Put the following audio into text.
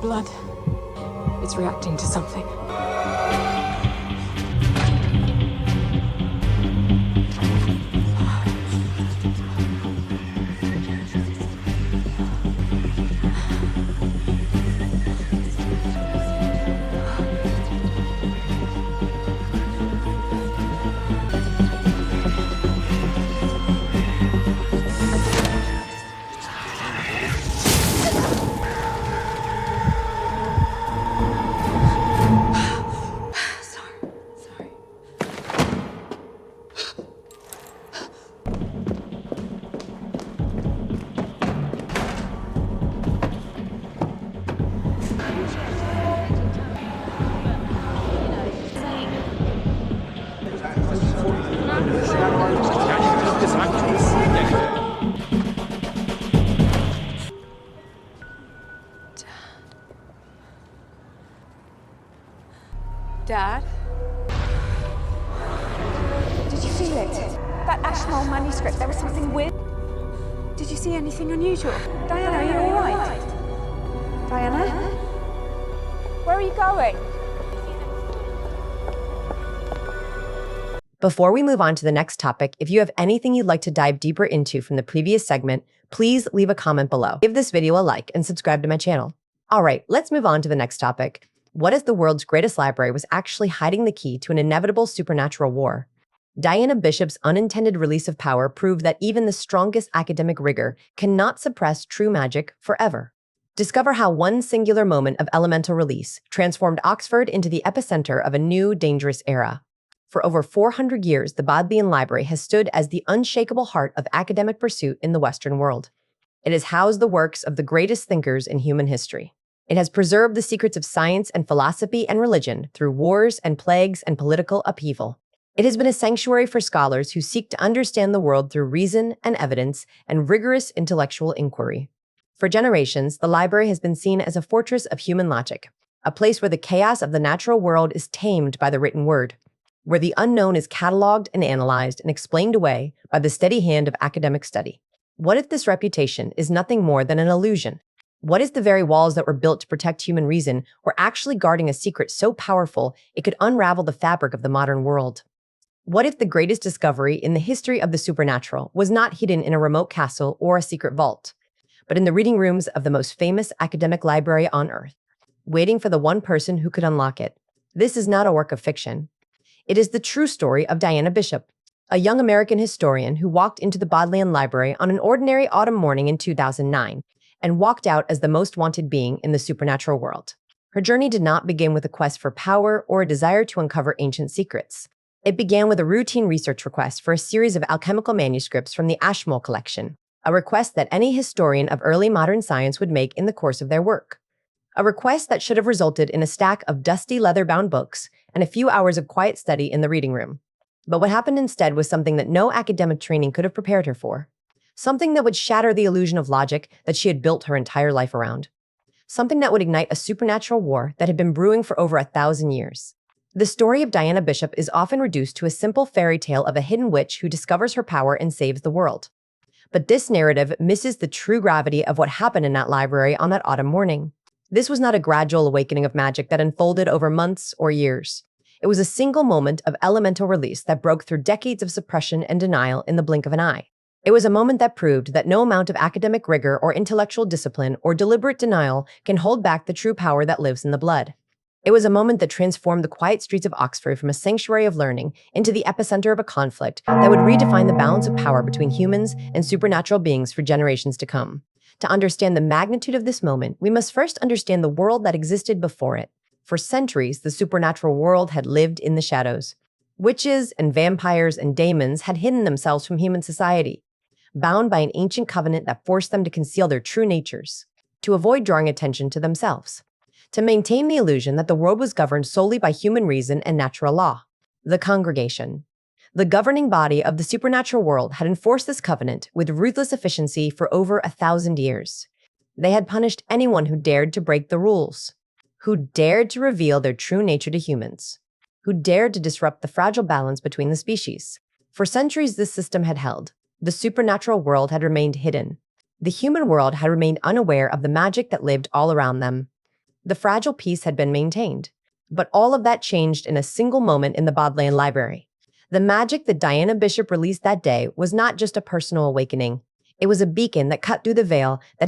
blood. It's reacting to something. Dad? Did you feel it? That Ashmole manuscript, there was something weird. Did you see anything unusual? Diana, are you all right? Diana? Where are you going? Before we move on to the next topic, if you have anything you'd like to dive deeper into from the previous segment, please leave a comment below. Give this video a like and subscribe to my channel. All right, let's move on to the next topic. What if the world's greatest library was actually hiding the key to an inevitable supernatural war? Diana Bishop's unintended release of power proved that even the strongest academic rigor cannot suppress true magic forever. Discover how one singular moment of elemental release transformed Oxford into the epicenter of a new, dangerous era. For over 400 years, the Bodleian Library has stood as the unshakable heart of academic pursuit in the Western world. It has housed the works of the greatest thinkers in human history. It has preserved the secrets of science and philosophy and religion through wars and plagues and political upheaval. It has been a sanctuary for scholars who seek to understand the world through reason and evidence and rigorous intellectual inquiry. For generations, the library has been seen as a fortress of human logic, a place where the chaos of the natural world is tamed by the written word, where the unknown is cataloged and analyzed and explained away by the steady hand of academic study. What if this reputation is nothing more than an illusion? What if the very walls that were built to protect human reason were actually guarding a secret so powerful it could unravel the fabric of the modern world? What if the greatest discovery in the history of the supernatural was not hidden in a remote castle or a secret vault, but in the reading rooms of the most famous academic library on Earth, waiting for the one person who could unlock it? This is not a work of fiction. It is the true story of Diana Bishop, a young American historian who walked into the Bodleian Library on an ordinary autumn morning in 2009 and walked out as the most wanted being in the supernatural world. Her journey did not begin with a quest for power or a desire to uncover ancient secrets. It began with a routine research request for a series of alchemical manuscripts from the Ashmole collection, a request that any historian of early modern science would make in the course of their work. A request that should have resulted in a stack of dusty leather-bound books and a few hours of quiet study in the reading room. But what happened instead was something that no academic training could have prepared her for. Something that would shatter the illusion of logic that she had built her entire life around. Something that would ignite a supernatural war that had been brewing for over 1,000 years. The story of Diana Bishop is often reduced to a simple fairy tale of a hidden witch who discovers her power and saves the world. But this narrative misses the true gravity of what happened in that library on that autumn morning. This was not a gradual awakening of magic that unfolded over months or years. It was a single moment of elemental release that broke through decades of suppression and denial in the blink of an eye. It was a moment that proved that no amount of academic rigor or intellectual discipline or deliberate denial can hold back the true power that lives in the blood. It was a moment that transformed the quiet streets of Oxford from a sanctuary of learning into the epicenter of a conflict that would redefine the balance of power between humans and supernatural beings for generations to come. To understand the magnitude of this moment, we must first understand the world that existed before it. For centuries, the supernatural world had lived in the shadows. Witches and vampires and daemons had hidden themselves from human society, bound by an ancient covenant that forced them to conceal their true natures, to avoid drawing attention to themselves, to maintain the illusion that the world was governed solely by human reason and natural law. The congregation, the governing body of the supernatural world, had enforced this covenant with ruthless efficiency for over 1,000 years. They had punished anyone who dared to break the rules, who dared to reveal their true nature to humans, who dared to disrupt the fragile balance between the species. For centuries, this system had held. The supernatural world had remained hidden. The human world had remained unaware of the magic that lived all around them. The fragile peace had been maintained. But all of that changed in a single moment in the Bodleian Library. The magic that Diana Bishop released that day was not just a personal awakening. It was a beacon that cut through the veil that